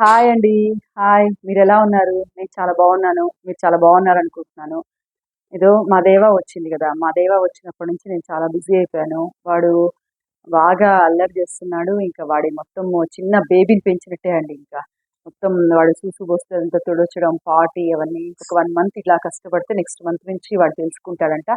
Hi అండి. Hi. మీరెలా ఉన్నారు? నేను చాలా బాగున్నాను. మీరు చాలా బాగున్నారనుకుంటున్నాను. ఏదో మా దేవ వచ్చింది గదా! మా దేవ వచ్చినప్పటి నుంచి నేను చాలా బిజీ అయిపోయాను. వాడు బాగా అల్లరి చేస్తున్నాడు. ఇంకా వాడి మొత్తం చిన్న బేబీని పెంచినట్టే అండి ఇంకా. మొత్తం వాడు సూసు పోస్తే అదంతా తుడచడం, పాటీ అవన్నీ ఇంకొక 1 మంత్ ఇలా కష్టపడితే నెక్స్ట్ మంత్ నుంచి వాడు తెలుసుకుంటాడంట.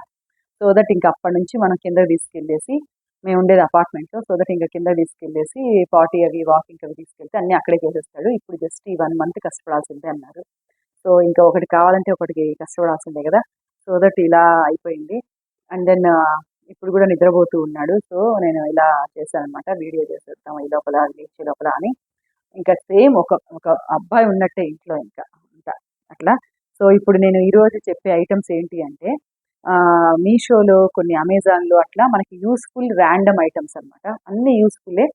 సో దట్ ఇంక అప్పటినుంచి మనం కిందకి తీసుకెళ్ళేసి మేముండేది అపార్ట్మెంట్‌లో. సో దట్ ఇంక కిందకి తీసుకెళ్ళేసి పాటీ అవి వాకింగ్‌కి అవి తీసుకెళ్తే అన్నీ అక్కడే చేసేస్తాడు. ఇప్పుడు జస్ట్ ఈ 1 మంత్ కష్టపడాల్సిందే అన్నారు. సో ఇంకా ఒకటి కావాలంటే ఒకటికి కష్టపడాల్సిందే గదా! సో దట్ ఇలా అయిపోయింది. అండ్ దెన్ ఇప్పుడు గూడా నిద్రపోతూ ఉన్నాడు. సో నేను ఇలా చేశాననమాట. వీడియో చేసేద్దాం ఈ లోపల లేచే లోపల అని. ఇంకా సేమ్ ఒక ఒక అబ్బాయి ఉన్నట్టే ఇంట్లో ఇంకా. ఇంకా అట్లా. సో ఇప్పుడు నేను ఈరోజు చెప్పే ఐటెమ్స్ ఏంటి అంటే మీషోలో కొన్ని అమెజాన్‌లో అట్లా మనకి యూజ్‌ఫుల్ రాండమ్ ఐటెమ్స్ అన్నమాట. అన్నీ యూజ్‌ఫుల్లే.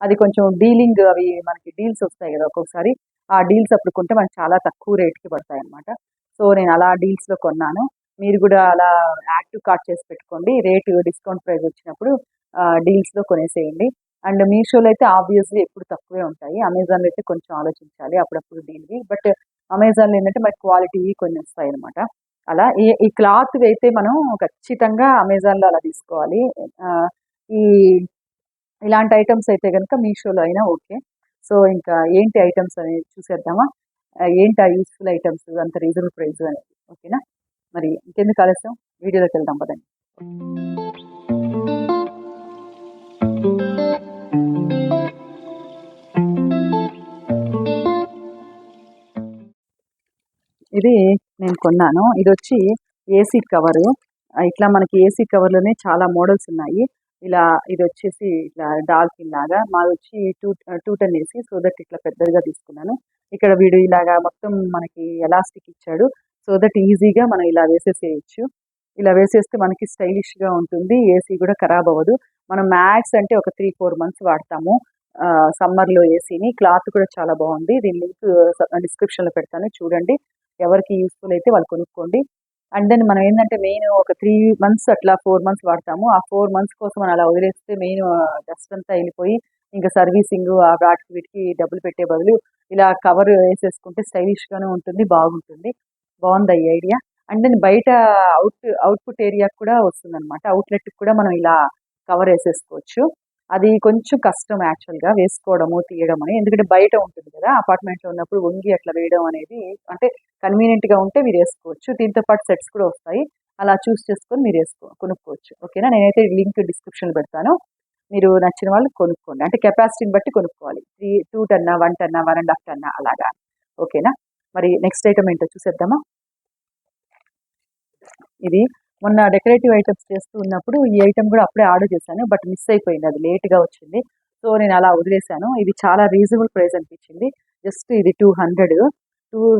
అది కొంచెం డీలింగ్ అవి మనకి డీల్స్ వస్తాయి గదా! ఒక్కొక్కసారి. ఆ డీల్స్ అప్పుడు కొంటే మనకు చాలా తక్కువ రేట్‌కి పడతాయన్నమాట. సో నేను అలా డీల్స్‌లో కొన్నాను. మీరు గూడా అలా యాడ్ టు కార్ట్ చేసి పెట్టుకోండి. రేటు డిస్కౌంట్ ప్రైస్ వచ్చినప్పుడు డీల్స్‌లో కొనేసేయండి. అండ్ మీషోలో అయితే ఆబ్వియస్‌లీ ఎప్పుడు తక్కువే ఉంటాయి. అమెజాన్‌లో అయితే కొంచెం ఆలోచించాలి అప్పుడప్పుడు డీల్‌వి. బట్ అమెజాన్‌లో ఏంటంటే మనకి క్వాలిటీవి కొన్ని వస్తాయన్నమాట. అలా ఈ ఈ క్లాత్‌వైతే మనం ఖచ్చితంగా అమెజాన్‌లో అలా తీసుకోవాలి. ఆహ్, ఈ ఇలాంటి ఐటెమ్స్ అయితే గనుక మీషోలో అయినా ఓకే. సో ఇంకా ఏంటి ఐటెమ్స్ అనేది చూసేద్దామా? ఏంటి ఆ యూజ్‌ఫుల్ ఐటెమ్స్ అంత రీజనబుల్ ప్రైస్ అనేది. ఓకేనా? మరి ఇంకెందుకు ఆలస్యం వీడియోలోకెళ్దాం పదండి. ఇది నేను కొన్నాను. ఇదొచ్చి ఏసీ కవరు. ఇట్లా మనకి ఏసీ కవర్‌లోనే చాలా మోడల్స్ ఉన్నాయి. ఇలా ఇదొచ్చేసి ఇట్లా డాల్ఫిన్ లాగా. మాదొచ్చి 210 ఏసీ. సో దట్ ఇట్లా పెద్దదిగా తీసుకున్నాను. ఇక్కడ వీడు ఇలాగా మొత్తం మనకి ఎలాస్టిక్ ఇచ్చాడు. సో దట్ ఈజీగా మనం ఇలా వేసేసేయొచ్చు. ఇలా వేసేస్తే మనకి స్టైలిష్‌గా ఉంటుంది. ఏసీ గూడా ఖరాబ్ అవ్వదు. మనం మ్యాక్స్ అంటే ఒక 3, 4 మంత్స్ వాడతాము. సమ్మర్‌లో ఏసీని. క్లాత్ కూడా చాలా బావుంది. దీని లింక్ డిస్క్రిప్షన్‌లో పెడతాను చూడండి. ఎవరికి యూజ్‌ఫుల్ అయితే వాళ్ళు కొనుక్కోండి. అండ్ దెన్ మనం ఏందంటే మెయిన్ ఒక 3 మంత్స్ అట్లా 4 మంత్స్ వాడతాము. ఆ 4 మంత్స్ కోసం మనం అలా వదిలేస్తే మెయిన్ డస్ట్ అంతా ఎళ్ళిపోయి ఇంకా సర్వీసింగు వాటికి వీటికి డబ్బులు పెట్టే బదులు ఇలా కవర్ ఏసేసుకుంటే స్టైలిష్‌గాను ఉంటుంది. బాగుంటుంది. బావుందా ఈ ఐడియా? అండ్ దెన్ బయట అవుట్‌పుట్ ఏరియాకి కూడా వస్తుందనమాట. అవుట్‌లెట్‌కి కూడా మనం ఇలా కవర్ ఏసేసుకోవచ్చు. అది కొంచెం కష్టం యాక్చువల్‌గా వేసుకోవడము, తీయడమని. ఎందుకంటే బయట ఉంటుంది కదా! అపార్ట్మెంట్‌లో ఉన్నప్పుడు వంగి అట్లా వేయడం అనేది అంటే కన్వీనియంట్‌గా ఉంటే మీరేసుకోవచ్చు. దీంతో పాటు సెట్స్ కూడా వస్తాయి. అలా చూస్ చేసుకొని కొనుక్కోవచ్చు. ఓకేనా? నేనైతే లింక్ డిస్క్రిప్షన్‌లో పెడతాను. మీరు నచ్చిన వాళ్ళు కొనుక్కోండి. అంటే కెపాసిటీని బట్టి కొనుక్కోవాలి. 2 టన్నా, 1 టన్నా, 1 ½ టన్నా అలాగా. ఓకేనా? మరి నెక్స్ట్ ఐటెమ్ ఏంటో చూసేద్దామా? ఇది మొన్న డెకరేటివ్ ఐటెమ్స్ చేస్తూ ఉన్నప్పుడు ఈ ఐటెమ్ కూడా అప్పుడే ఆర్డర్ చేశాను. బట్ మిస్ అయిపోయింది. అది లేట్‌గా వచ్చింది. సో నేను అలా వదిలేసాను. ఇది చాలా రీజనబుల్ ప్రైస్ అనిపించింది. జస్ట్ ఇది 200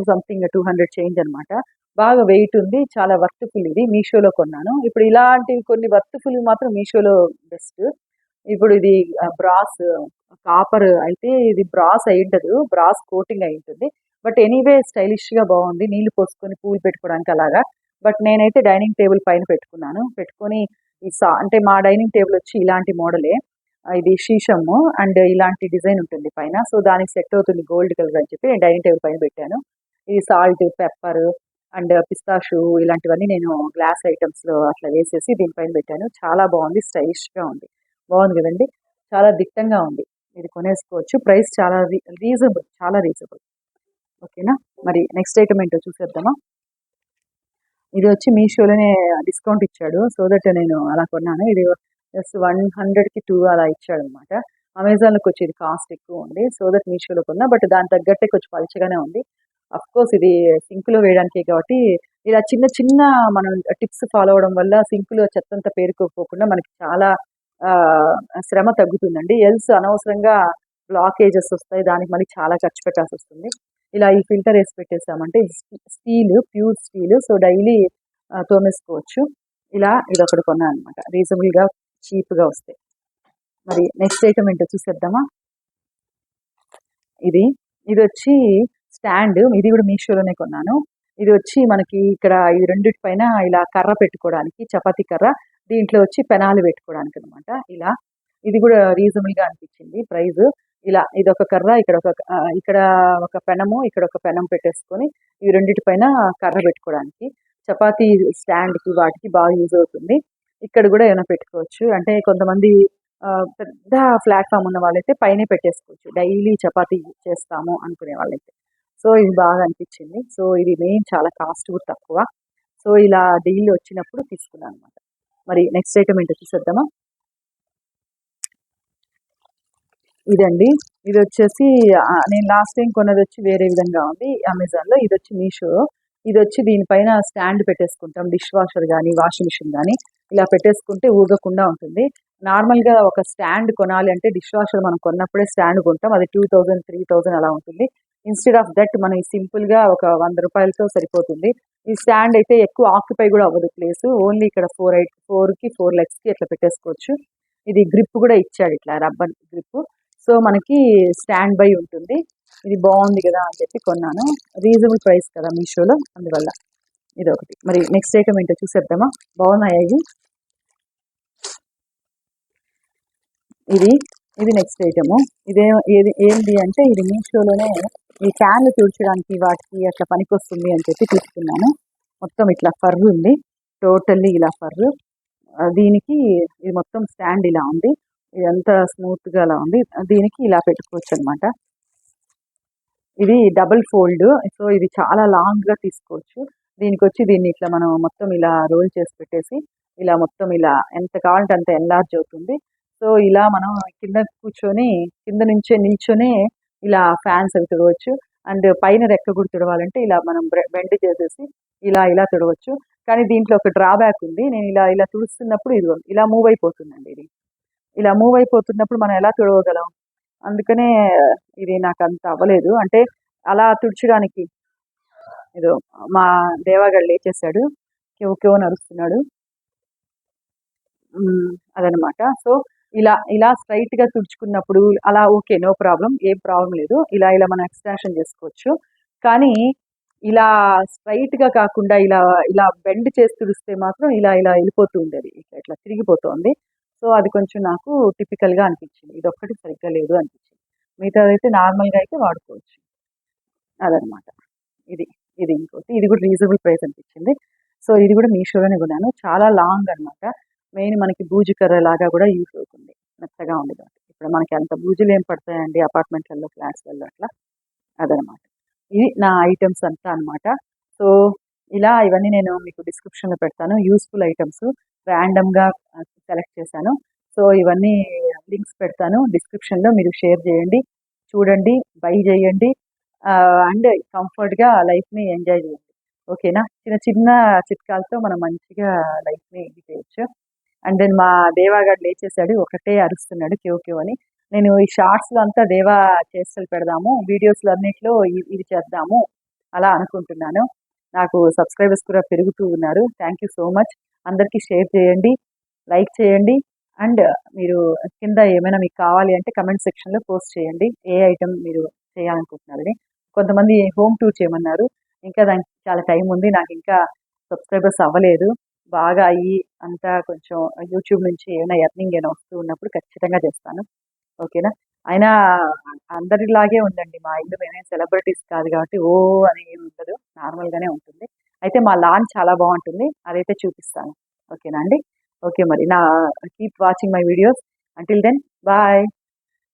సంథింగ్ 200 చేంజ్ అన్నమాట. బాగా వెయిట్ ఉంది. చాలా వర్త్‌ఫుల్ ఇది. మీషోలో కొన్నాను. ఇప్పుడు ఇలాంటివి కొన్ని వర్త్‌ఫుల్‌వి మాత్రం మీషోలో బెస్ట్. ఇప్పుడు ఇది బ్రాస్ కాపర్ అయితే ఇది బ్రాస్ అయ్యుండదు. బ్రాస్ కోటింగ్ అయ్యుంటుంది. బట్ ఎనీవే స్టైలిష్‌గా బావుంది. నీళ్లు పోసుకొని పూలు పెట్టుకోవడానికి అలాగా. బట్ నేనైతే డైనింగ్ టేబుల్ పైన పెట్టుకున్నాను. పెట్టుకొని అంటే మా డైనింగ్ టేబుల్ వచ్చి ఇలాంటి మోడలే. ఇది షీషము అండ్ ఇలాంటి డిజైన్ ఉంటుంది పైన. సో దానికి సెట్ అవుతుంది గోల్డ్ కలర్ అని చెప్పి నేను డైనింగ్ టేబుల్ పైన పెట్టాను. ఈ సాల్ట్, పెప్పర్ అండ్ పిస్తాషు ఇలాంటివన్నీ నేను గ్లాస్ ఐటెమ్స్‌లో అట్లా వేసేసి దీనిపైన పెట్టాను. చాలా బావుంది. స్టైలిష్‌గా ఉంది. బావుంది గదండీ! చాలా దిట్టంగా ఉంది. ఇది కొనేసుకోవచ్చు. ప్రైస్ చాలా రీజనబుల్. చాలా రీజనబుల్. ఓకేనా? మరి నెక్స్ట్ ఐటెమ్ ఏంటో చూసేద్దామా? ఇది వచ్చి మీషోలోనే డిస్కౌంట్ ఇచ్చాడు. సో దట్ నేను అలా కొన్నాను. ఇది జస్ట్ 100కి 2 అలా ఇచ్చాడనమాట. అమెజాన్‌లోకి వచ్చి ఇది కాస్ట్ ఎక్కువ ఉంది. సో దట్ మీషోలో కొన్నా. బట్ దానికి తగ్గట్టే కొంచెం పలుచగానే ఉంది. అఫ్‌కోర్స్ ఇది సింక్‌లో వేయడానికే కాబట్టి ఇలా చిన్న చిన్న మనం టిప్స్ ఫాలో అవ్వడం వల్ల సింక్‌లో చెత్తంతా పేరుకుపోకుండా మనకి చాలా ఆహ్, శ్రమ తగ్గుతుందండి. ఎల్స్ అనవసరంగా బ్లాకేజెస్ వస్తాయి. దానికి మళ్ళీ చాలా ఖర్చు పెట్టాల్సొస్తుంది. ఇలా ఈ ఫిల్టర్ ఏసి పెట్టేసామంటే ప్యూర్ స్టీలు. సో డైలీ తోమేసుకోవచ్చు. ఇలా ఇదొకటి కొన్నాననమాట. రీజనబుల్‌గా చీప్‌గా వస్తాయి. మరి నెక్స్ట్ ఐటెమ్ ఏంటో చూసేద్దామా? ఇది. ఇదొచ్చి స్టాండ్. ఇది గూడా మీషోలోనే కొన్నాను. ఇది వచ్చి మనకి ఇక్కడ ఈ రెండిటి పైన ఇలా కర్ర పెట్టుకోవడానికి చపాతీ కర్ర. దీంట్లో వచ్చి పెనాలు పెట్టుకోవడానికనమాట ఇలా. ఇది గూడా రీజనబుల్‌గా అనిపించింది ప్రైసు. ఇలా ఇదొక కర్ర, ఇక్కడ ఒక పెనము, ఇక్కడ ఒక పెనం పెట్టేసుకొని ఈ రెండిటి పైన కర్ర పెట్టుకోవడానికి, చపాతీ స్టాండ్‌కి వాటికి బాగా యూజ్ అవుతుంది. ఇక్కడ గూడా ఏమైనా పెట్టుకోవచ్చు. అంటే కొంతమంది పెద్ద ప్లాట్‌ఫార్మ్ ఉన్న వాళ్ళైతే పైనే పెట్టేసుకోవచ్చు. డైలీ చపాతీ చేస్తాము అనుకునే వాళ్ళైతే. సో, ఇది బాగా అనిపిచ్చింది. సో, ఇది మెయిన్ చాలా కాస్ట్ కూడా తక్కువ. సో, ఇలా డీల్ వచ్చినప్పుడు తీసుకున్నాననమాట. మరి నెక్స్ట్ ఐటెమ్ ఏంటో చూసేద్దామా? ఇదండి. ఇదొచ్చేసి నేను లాస్ట్ టైమ్ కొన్నదొచ్చి వేరే విధంగా ఉంది అమెజాన్‌లో. ఇదొచ్చి మీషో. ఇదొచ్చి దీనిపైన స్టాండ్ పెట్టేసుకుంటాం. డిష్ వాషర్ గానీ, వాషింగ్ మిషన్ గానీ ఇలా పెట్టేసుకుంటే ఊగకుండా ఉంటుంది. నార్మల్‌గా ఒక స్టాండ్ కొనాలి అంటే డిష్ వాషర్ మనం కొన్నప్పుడే స్టాండ్ కొంటాం. అది 2000, 3000 అలా ఉంటుంది. ఇన్‌స్టెడ్ ఆఫ్ దట్ మనం సింపుల్‌గా ఒక రూ. 100తో సరిపోతుంది. ఈ స్టాండ్ అయితే ఎక్కువ ఆక్యుపై గూడా అవ్వదు ప్లేసు. ఓన్లీ ఇక్కడ 4కి 4 లెగ్స్‌కి అట్లా పెట్టేసుకోవచ్చు. ఇది గ్రిప్ గూడా ఇచ్చాడు, ఇట్లా రబ్బర్ గ్రిప్పు. సో, మనకి స్టాండ్ బై ఉంటుంది. ఇది బాగుంది కదా అని చెప్పి కొన్నాను. రీజనబుల్ ప్రైస్ కదా మీషోలో, అందువల్ల ఇదొకటి. మరి నెక్స్ట్ ఐటమ్ ఏంటో చూసేద్దామా? బాగున్నాయా ఇవి? ఇది ఇది నెక్స్ట్ ఐటము. ఏంటి అంటే ఇది మీషోలోనే ఈ క్యాన్లు తుడచడానికి వాటికి అట్లా పనికొస్తుంది అని చెప్పి తీసుకున్నాను. మొత్తం ఇట్లా ఫర్ ఉంది. టోటల్లీ ఇలా ఫర్. దీనికి ఇది మొత్తం స్టాండ్ ఇలా ఉంది. ఇదంతా స్మూత్‌గా అలా ఉంది. దీనికి ఇలా పెట్టుకోవచ్చనమాట. ఇది డబుల్ ఫోల్డ్. సో, ఇది చాలా లాంగ్‌గా తీసుకోవచ్చు. దీన్ని ఇట్లా మనం మొత్తం ఇలా రోల్ చేసి పెట్టేసి, ఇలా మొత్తం ఇలా ఎంత కావాలంటే అంత ఎన్లార్జ్ అవుతుంది. సో, ఇలా మనం కింద నుంచే నిల్చొనే ఇలా ఫ్యాన్స్ అవి తుడవచ్చు. అండ్ పైన రెక్క కూడా తుడవాలంటే ఇలా మనం బెండ్ చేసేసి ఇలా తుడవచ్చు. కానీ దీంట్లో ఒక డ్రాబ్యాక్ ఉంది. నేను ఇలా తుడుస్తున్నప్పుడు ఇదిగో ఇలా మూవ్ అయిపోతుందండి ఇది. ఇలా మూవ్ అయిపోతున్నప్పుడు మనం ఎలా తుడవగలం? అందుకనే ఇది నాకంత అవ్వలేదు. అంటే అలా తుడచడానికి ఏదో మా దేవాగాడు లేచేసాడు. కెవ్వు కెవ్వున అరుస్తున్నాడు. అదనమాట. సో, ఇలా స్ట్రెయిట్‌గా తుడుచుకున్నప్పుడు అలా ఓకే. No problem. ఏం ప్రాబ్లమ్ లేదు. ఇలా మనం ఎక్స్‌ట్రాక్షన్ చేసుకోవచ్చు. కానీ ఇలా స్ట్రెయిట్‌గా కాకుండా ఇలా బెండ్ చేసి తుడిస్తే మాత్రం ఇలా ఎళ్ళిపోతూ ఉండేది. ఇట్లా తిరిగిపోతోంది. సో, అది కొంచెం నాకు టిపికల్‌గా అనిపించింది. ఇదొక్కటి సరిగ్గా లేదు అనిపించింది. మిగతాదైతే నార్మల్‌గా అయితే వాడుకోవచ్చు. అదనమాట. ఇది. ఇది ఇంకోటి. ఇది కూడా రీజనబుల్ ప్రైస్ అనిపించింది. సో, ఇది కూడా మీషోలోనే కొన్నాను. చాలా లాంగ్ అనమాట. మెయిన్ మనకి బూజు కర్రలాగా కూడా యూజ్ అవుతుంది. మెత్తగా ఉంది కాబట్టి. ఇప్పుడు మనకి అంత బూజులు ఏం పడతాయండి అపార్ట్మెంట్‌లలో, ఫ్లాట్స్‌లలో అట్లా. అదనమాట. ఇది నా ఐటెమ్స్ అంతా అనమాట. సో, ఇవన్నీ నేను మీకు డిస్క్రిప్షన్‌లో పెడతాను. యూజ్‌ఫుల్ ఐటెమ్స్ ర్యాండమ్‌గా సెలెక్ట్ చేశాను. సో, ఇవన్నీ లింక్స్ పెడతాను డిస్క్రిప్షన్‌లో. మీరు షేర్ చేయండి, చూడండి, బై చేయండి. అండ్ కంఫర్ట్‌గా లైఫ్‌ని ఎంజాయ్ చేయండి. ఓకేనా? చిన్న చిన్న చిట్కాలతో మనం మంచిగా లైఫ్‌ని ఇది చేయొచ్చు. అండ్ దెన్ మా దేవాగాడు లేచేసాడు. ఒకటే అరుస్తున్నాడు కెవ్ కెవ్ అని. నేను ఈ షార్ట్స్‌లో అంతా దేవా చేష్టలు పెడదాము. వీడియోస్‌లో అన్నిట్లో ఇది చేద్దాము అలా అనుకుంటున్నాను. నాకు సబ్స్క్రైబర్స్ కూడా పెరుగుతూ ఉన్నారు. Thank you so much. అందరికీ షేర్ చేయండి, లైక్ చేయండి. అండ్ మీరు కింద ఏమైనా మీకు కావాలి అంటే కమెంట్ సెక్షన్‌లో పోస్ట్ చేయండి. ఏ ఐటెమ్ మీరు చేయాలనుకుంటున్నారని. కొంతమంది హోమ్ టూర్ చేయమన్నారు. ఇంకా దానికి చాలా టైం ఉంది. నాకింకా సబ్స్క్రైబర్స్ అవ్వలేదు. బాగా అయ్యి అంతా కొంచెం యూట్యూబ్ నుంచి ఏమైనా ఎర్నింగ్ ఏమైనా వస్తూ ఉన్నప్పుడు ఖచ్చితంగా చేస్తాను. ఓకేనా? అయినా అందరిలాగే ఉందండి మా ఇల్లు. మేమేం సెలబ్రిటీస్ కాదు కాబట్టి అని ఏమి ఉండదు. నార్మల్‌గానే ఉంటుంది. అయితే మా లాన్ చాలా బావుంటుంది. అదైతే చూపిస్తాను. ఓకేనా అండి? ఓకే మరి. Keep watching my videos. Until then bye.